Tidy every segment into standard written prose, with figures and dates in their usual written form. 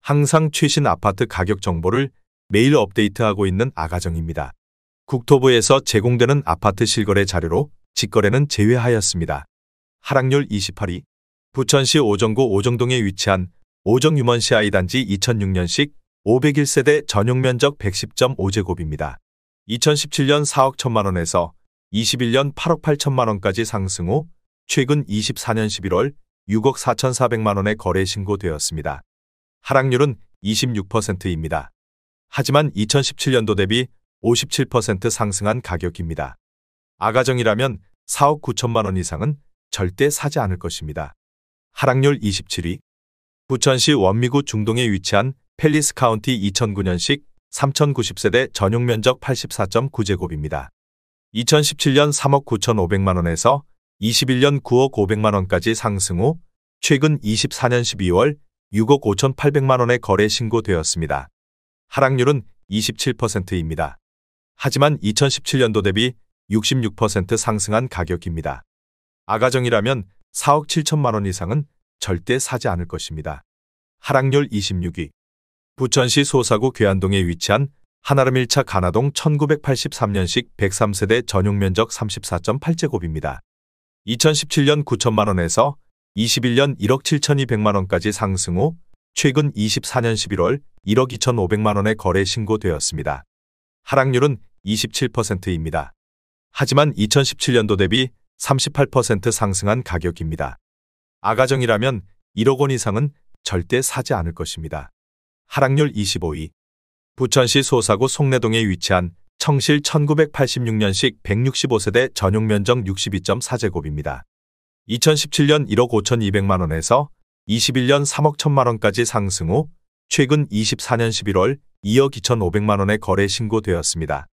항상 최신 아파트 가격 정보를 매일 업데이트하고 있는 아가정입니다. 국토부에서 제공되는 아파트 실거래 자료로 직거래는 제외하였습니다. 하락률 28위. 부천시 오정구 오정동에 위치한 오정유먼시 I단지 2006년식 501세대 전용면적 110.5제곱입니다. 2017년 4억 1천만원에서 21년 8억 8천만원까지 상승 후 최근 24년 11월 6억 4,400만원에 거래 신고되었습니다. 하락률은 26%입니다. 하지만 2017년도 대비 57% 상승한 가격입니다. 아가정이라면 4억 9천만원 이상은 절대 사지 않을 것입니다. 하락률 27위. 부천시 원미구 중동에 위치한 팰리스 카운티 2009년식 3090세대 전용면적 84.9제곱입니다. 2017년 3억 9,500만원에서 21년 9억 500만원까지 상승 후 최근 24년 12월 6억 5,800만원에 거래 신고되었습니다. 하락률은 27%입니다. 하지만 2017년도 대비 66% 상승한 가격입니다. 아가정이라면 4억 7천만원 이상은 절대 사지 않을 것입니다. 하락률 26위. 부천시 소사구 괴안동에 위치한 한아름 1차 가나동 1983년식 103세대 전용면적 34.8제곱입니다. 2017년 9천만원에서 21년 1억 7,200만원까지 상승 후 최근 24년 11월 1억 2,500만원에 거래 신고되었습니다. 하락률은 27%입니다. 하지만 2017년도 대비 38% 상승한 가격입니다. 아가정이라면 1억 원 이상은 절대 사지 않을 것입니다. 하락률 25위. 부천시 소사구 송내동에 위치한 청실 1986년식 165세대 전용면적 62.4제곱입니다. 2017년 1억 5,200만원에서 21년 3억 1천만원까지 상승 후 최근 24년 11월 2억 2,500만원에 거래 신고되었습니다.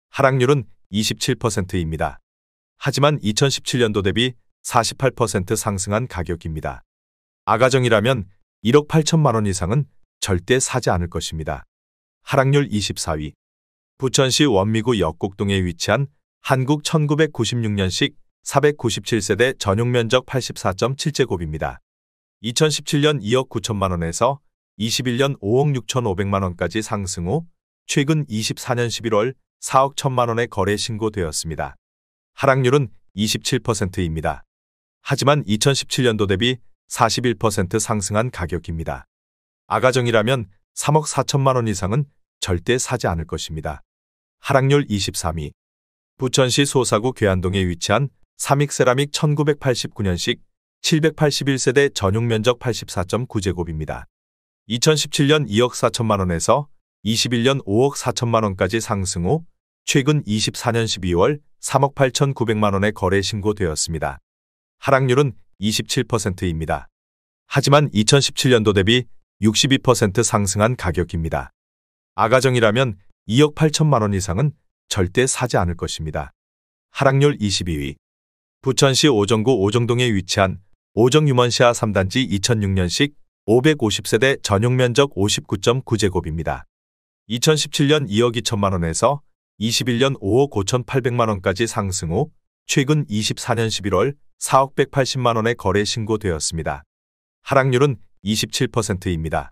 하락률은 27%입니다. 하지만 2017년도 대비 48% 상승한 가격입니다. 아가정이라면 1억 8천만원 이상은 절대 사지 않을 것입니다. 하락률 24위. 부천시 원미구 역곡동에 위치한 한국 1996년식 497세대 전용면적 84.7제곱입니다. 2017년 2억 9천만원에서 21년 5억 6,500만원까지 상승 후 최근 24년 11월 4억 1천만원에 거래 신고되었습니다. 하락률은 27%입니다. 하지만 2017년도 대비 41% 상승한 가격입니다. 아가정이라면 3억 4천만원 이상은 절대 사지 않을 것입니다. 하락률 23위. 부천시 소사구 괴안동에 위치한 삼익세라믹 1989년식 781세대 전용면적 84.9제곱입니다. 2017년 2억 4천만원에서 21년 5억 4천만원까지 상승 후 최근 24년 12월 3억 8,900만원에 거래 신고되었습니다. 하락률은 27%입니다. 하지만 2017년도 대비 62% 상승한 가격입니다. 아가정이라면 2억 8천만원 이상은 절대 사지 않을 것입니다. 하락률 22위. 부천시 오정구 오정동에 위치한 오정유먼시아 3단지 2006년식 550세대 전용면적 59.9제곱입니다. 2017년 2억 2천만원에서 21년 5억 5,800만원까지 상승 후 최근 24년 11월 4억 180만원에 거래 신고되었습니다. 하락률은 27%입니다.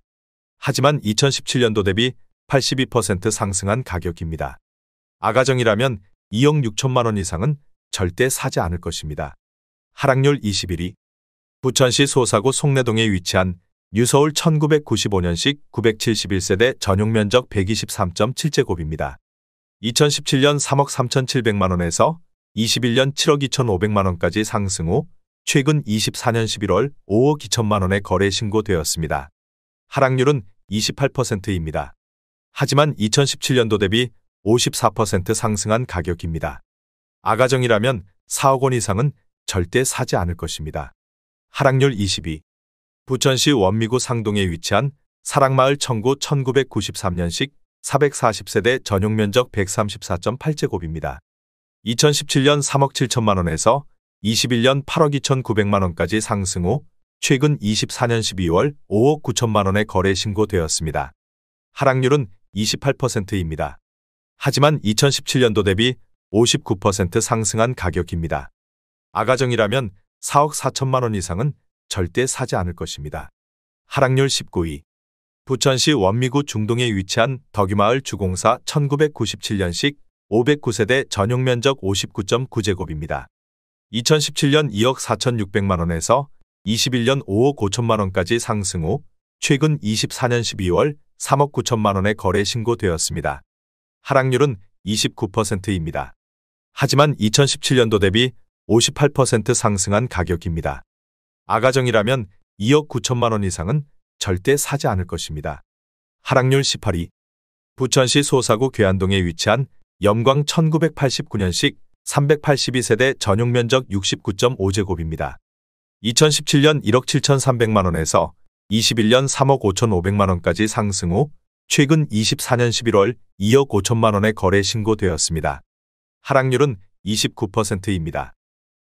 하지만 2017년도 대비 82% 상승한 가격입니다. 아가정이라면 2억 6천만원 이상은 절대 사지 않을 것입니다. 하락률 21위. 부천시 소사구 송내동에 위치한 뉴서울 1995년식 971세대 전용면적 123.7제곱입니다. 2017년 3억 3,700만원에서 21년 7억 2,500만원까지 상승 후 최근 24년 11월 5억 2천만원에 거래 신고되었습니다. 하락률은 28%입니다. 하지만 2017년도 대비 54% 상승한 가격입니다. 아가정이라면 4억 원 이상은 절대 사지 않을 것입니다. 하락률 22. 부천시 원미구 상동에 위치한 사랑마을 청구 1993년식 440세대 전용면적 134.8제곱입니다. 2017년 3억 7천만원에서 21년 8억 2,900만원까지 상승 후 최근 24년 12월 5억 9천만원에 거래 신고되었습니다. 하락률은 28%입니다. 하지만 2017년도 대비 59% 상승한 가격입니다. 아가정이라면 4억 4천만원 이상은 절대 사지 않을 것입니다. 하락률 19위. 부천시 원미구 중동에 위치한 덕유마을 주공사 1997년식 509세대 전용 면적 59.9제곱입니다. 2017년 2억 4,600만 원에서 21년 5억 5천만 원까지 상승 후 최근 24년 12월 3억 9천만 원에 거래 신고되었습니다. 하락률은 29%입니다. 하지만 2017년도 대비 58% 상승한 가격입니다. 아가정이라면 2억 9천만 원 이상은 절대 사지 않을 것입니다. 하락률 18위. 부천시 소사구 괴안동에 위치한 염광 1989년식 382세대 전용 면적 69.5제곱입니다. 2017년 1억 7,300만 원에서 21년 3억 5,500만 원까지 상승 후 최근 24년 11월 2억 5천만 원에 거래 신고되었습니다. 하락률은 29%입니다.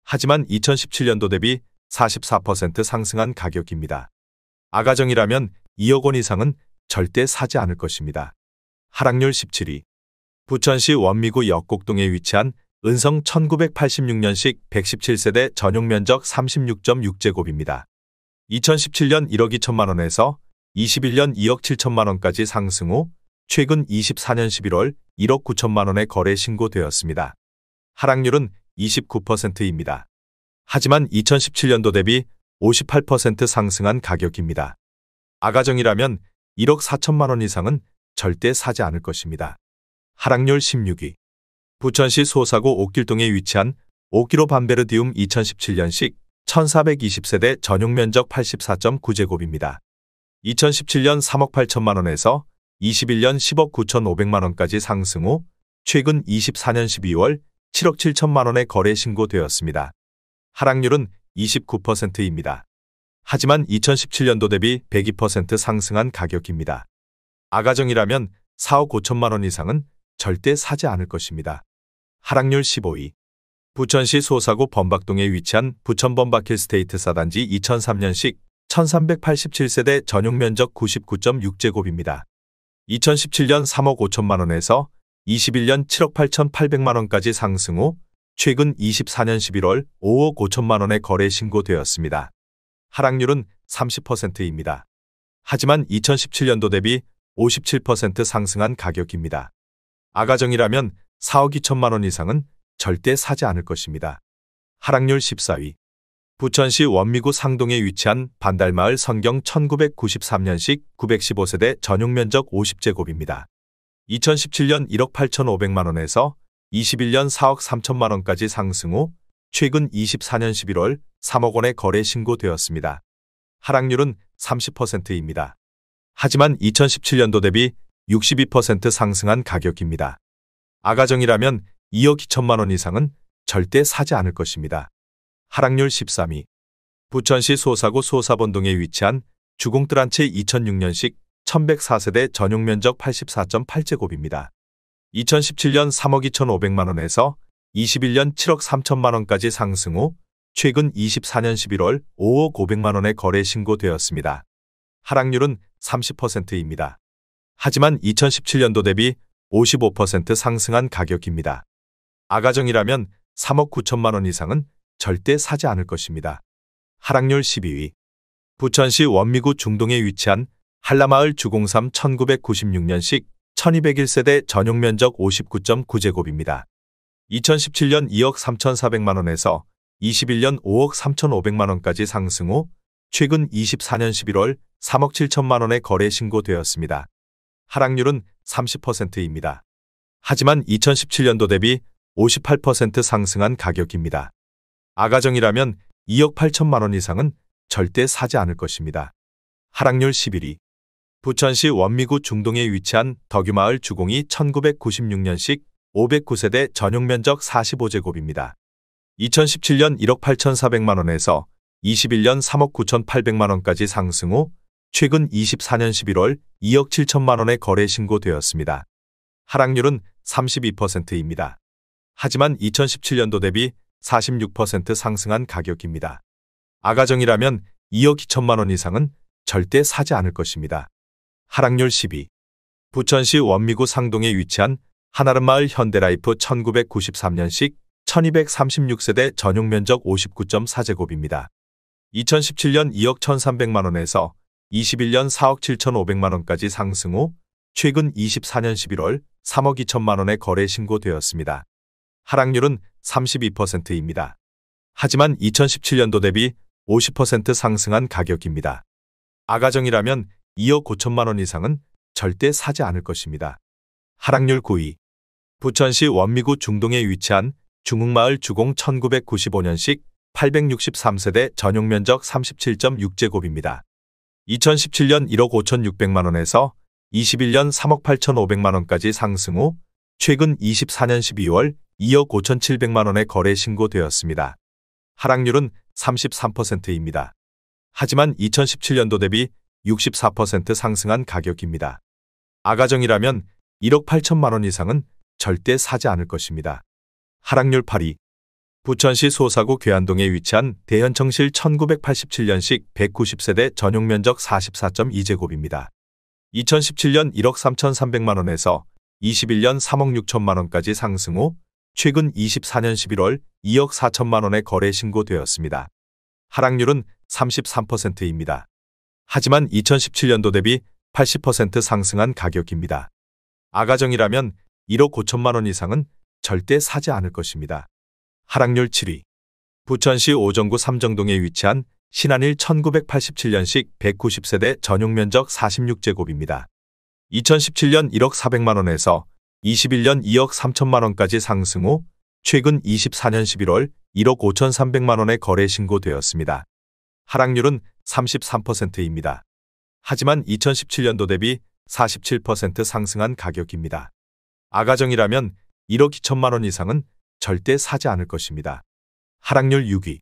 하지만 2017년도 대비 44% 상승한 가격입니다. 아가정이라면 2억 원 이상은 절대 사지 않을 것입니다. 하락률 17위. 부천시 원미구 역곡동에 위치한 은성 1986년식 117세대 전용 면적 36.6제곱입니다. 2017년 1억 2천만 원에서 21년 2억 7천만 원까지 상승 후 최근 24년 11월 1억 9천만 원에 거래 신고되었습니다. 하락률은 29%입니다. 하지만 2017년도 대비 58% 상승한 가격입니다. 아가정이라면 1억 4천만 원 이상은 절대 사지 않을 것입니다. 하락률 16위. 부천시 소사구 옥길동에 위치한 옥기로 밤베르디움 2017년식 1420세대 전용 면적 84.9제곱입니다. 2017년 3억 8천만 원에서 21년 10억 9,500만 원까지 상승 후 최근 24년 12월 7억 7천만 원에 거래 신고되었습니다. 하락률은 29%입니다. 하지만 2017년도 대비 102% 상승한 가격입니다. 아가정이라면 4억 5천만 원 이상은 절대 사지 않을 것입니다. 하락률 15위. 부천시 소사구 범박동에 위치한 부천범박힐 스테이트 사단지 2003년식 1387세대 전용 면적 99.6제곱입니다. 2017년 3억 5천만 원에서 21년 7억 8,800만 원까지 상승 후 최근 24년 11월 5억 5천만 원에 거래 신고되었습니다. 하락률은 30%입니다. 하지만 2017년도 대비 57% 상승한 가격입니다. 아가정이라면 4억 2천만 원 이상은 절대 사지 않을 것입니다. 하락률 14위. 부천시 원미구 상동에 위치한 반달마을 선경 1993년식 915세대 전용 면적 50제곱입니다. 2017년 1억 8,500만 원에서 21년 4억 3천만 원까지 상승 후 최근 24년 11월 3억 원에 거래 신고되었습니다. 하락률은 30%입니다. 하지만 2017년도 대비 62% 상승한 가격입니다. 아가정이라면 2억 2천만 원 이상은 절대 사지 않을 것입니다. 하락률 13위. 부천시 소사구 소사본동에 위치한 주공뜰 한 채 2006년식 1104세대 전용 면적 84.8제곱입니다. 2017년 3억 2,500만 원에서 21년 7억 3천만 원까지 상승 후 최근 24년 11월 5억 500만 원에 거래 신고되었습니다. 하락률은 30%입니다. 하지만 2017년도 대비 55% 상승한 가격입니다. 아가정이라면 3억 9천만 원 이상은 절대 사지 않을 것입니다. 하락률 12위. 부천시 원미구 중동에 위치한 한라마을 주공삼 1996년식 1201세대 전용 면적 59.9제곱입니다. 2017년 2억 3,400만 원에서 21년 5억 3,500만 원까지 상승 후 최근 24년 11월 3억 7천만 원에 거래 신고되었습니다. 하락률은 30%입니다. 하지만 2017년도 대비 58% 상승한 가격입니다. 아가정이라면 2억 8천만 원 이상은 절대 사지 않을 것입니다. 하락률 11위. 부천시 원미구 중동에 위치한 덕유마을 주공이 1996년식 509세대 전용 면적 45제곱입니다. 2017년 1억 8,400만 원에서 21년 3억 9,800만 원까지 상승 후 최근 24년 11월 2억 7천만 원에 거래 신고되었습니다. 하락률은 32%입니다. 하지만 2017년도 대비 46% 상승한 가격입니다. 아가정이라면 2억 2천만 원 이상은 절대 사지 않을 것입니다. 하락률 10위. 부천시 원미구 상동에 위치한 한아름마을 현대라이프 1993년식 1236세대 전용 면적 59.4제곱입니다. 2017년 2억 1,300만 원에서 21년 4억 7,500만 원까지 상승 후 최근 24년 11월 3억 2천만 원의 거래 신고되었습니다. 하락률은 32%입니다. 하지만 2017년도 대비 50% 상승한 가격입니다. 아가정이라면 2억 5천만 원 이상은 절대 사지 않을 것입니다. 하락률 9위. 부천시 원미구 중동에 위치한 중흥마을 주공 1995년식 863세대 전용면적 37.6제곱입니다. 2017년 1억 5,600만 원에서 21년 3억 8,500만 원까지 상승 후 최근 24년 12월 2억 5,700만 원의 거래 신고되었습니다. 하락률은 33%입니다. 하지만 2017년도 대비 64% 상승한 가격입니다. 아가정이라면 1억 8천만 원 이상은 절대 사지 않을 것입니다. 하락률 8위. 부천시 소사구 괴안동에 위치한 대현청실 1987년식 190세대 전용면적 44.2제곱입니다. 2017년 1억 3,300만 원에서 21년 3억 6천만 원까지 상승 후 최근 24년 11월 2억 4천만 원의 거래 신고되었습니다. 하락률은 33%입니다. 하지만 2017년도 대비 80% 상승한 가격입니다. 아가정이라면 1억 5천만 원 이상은 절대 사지 않을 것입니다. 하락률 7위. 부천시 오정구 삼정동에 위치한 신한일 1987년식 190세대 전용면적 46제곱입니다. 2017년 1억 400만 원에서 21년 2억 3천만 원까지 상승 후 최근 24년 11월 1억 5,300만 원의 거래 신고되었습니다. 하락률은 33%입니다. 하지만 2017년도 대비 47% 상승한 가격입니다. 아가정이라면 1억 2천만 원 이상은 절대 사지 않을 것입니다. 하락률 6위.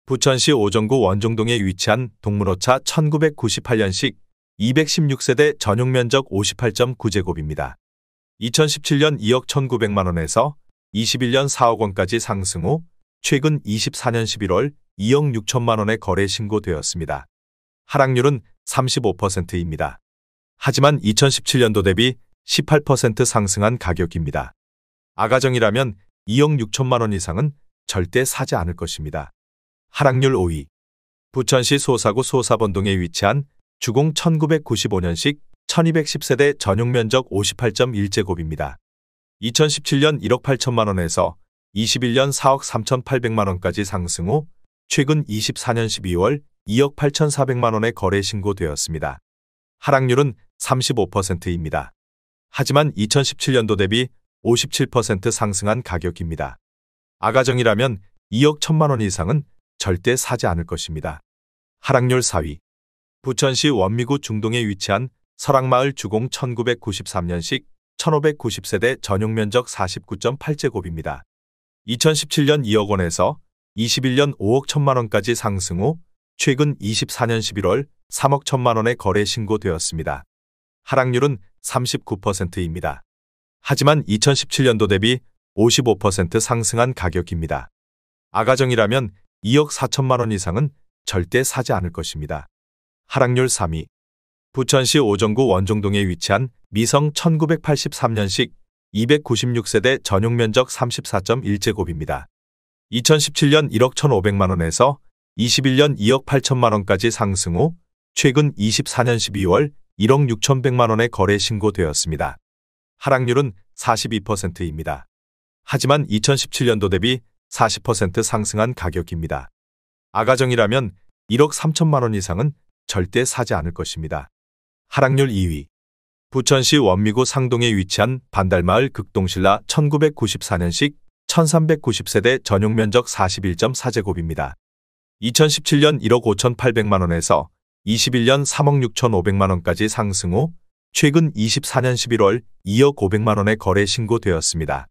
부천시 오정구 원종동에 위치한 동물오차 1998년식 216세대 전용면적 58.9제곱입니다. 2017년 2억 1,900만 원에서 21년 4억 원까지 상승 후 최근 24년 11월 2억 6천만 원의 거래 신고되었습니다. 하락률은 35%입니다. 하지만 2017년도 대비 18% 상승한 가격입니다. 아가정이라면 2억 6천만 원 이상은 절대 사지 않을 것입니다. 하락률 5위. 부천시 소사구 소사번동에 위치한 주공 1995년식 1210세대 전용면적 58.1제곱입니다. 2017년 1억 8천만 원에서 21년 4억 3,800만 원까지 상승 후 최근 24년 12월 2억 8,400만 원의 거래 신고되었습니다. 하락률은 35%입니다. 하지만 2017년도 대비 57% 상승한 가격입니다. 아가정이라면 2억 1천만 원 이상은 절대 사지 않을 것입니다. 하락률 4위. 부천시 원미구 중동에 위치한 설악마을 주공 1993년식 1590세대 전용면적 49.8제곱입니다. 2017년 2억 원에서 21년 5억 1천만 원까지 상승 후 최근 24년 11월 3억 1천만 원의 거래 신고되었습니다. 하락률은 39%입니다. 하지만 2017년도 대비 55% 상승한 가격입니다. 아가정이라면 2억 4천만 원 이상은 절대 사지 않을 것입니다. 하락률 3위. 부천시 오정구 원종동에 위치한 미성 1983년식 296세대 전용면적 34.1제곱입니다. 2017년 1억 1,500만 원에서 21년 2억 8천만 원까지 상승 후 최근 24년 12월 1억 6,100만 원의 거래 신고되었습니다. 하락률은 42%입니다. 하지만 2017년도 대비 40% 상승한 가격입니다. 아가정이라면 1억 3천만 원 이상은 절대 사지 않을 것입니다. 하락률 2위. 부천시 원미구 상동에 위치한 반달마을 극동신라 1994년식 1390세대 전용면적 41.4제곱입니다. 2017년 1억 5,800만 원에서 21년 3억 6,500만 원까지 상승 후 최근 24년 11월 2억 500만 원의 거래 신고되었습니다.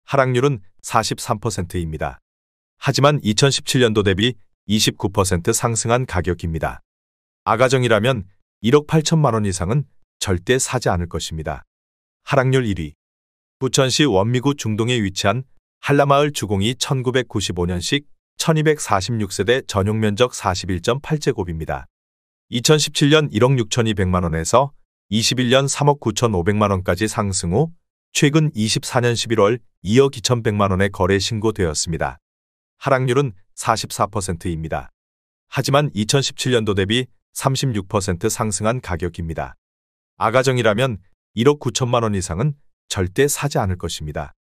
하락률은 43%입니다. 하지만 2017년도 대비 29% 상승한 가격입니다. 아가정이라면 1억 8천만 원 이상은 절대 사지 않을 것입니다. 하락률 1위. 부천시 원미구 중동에 위치한 한라마을 주공이 1995년식 1246세대 전용면적 41.8제곱입니다. 2017년 1억 6,200만 원에서 21년 3억 9,500만 원까지 상승 후 최근 24년 11월 2억 2,100만 원의 거래 신고되었습니다. 하락률은 44%입니다. 하지만 2017년도 대비 36% 상승한 가격입니다. 아가정이라면 1억 9천만 원 이상은 절대 사지 않을 것입니다.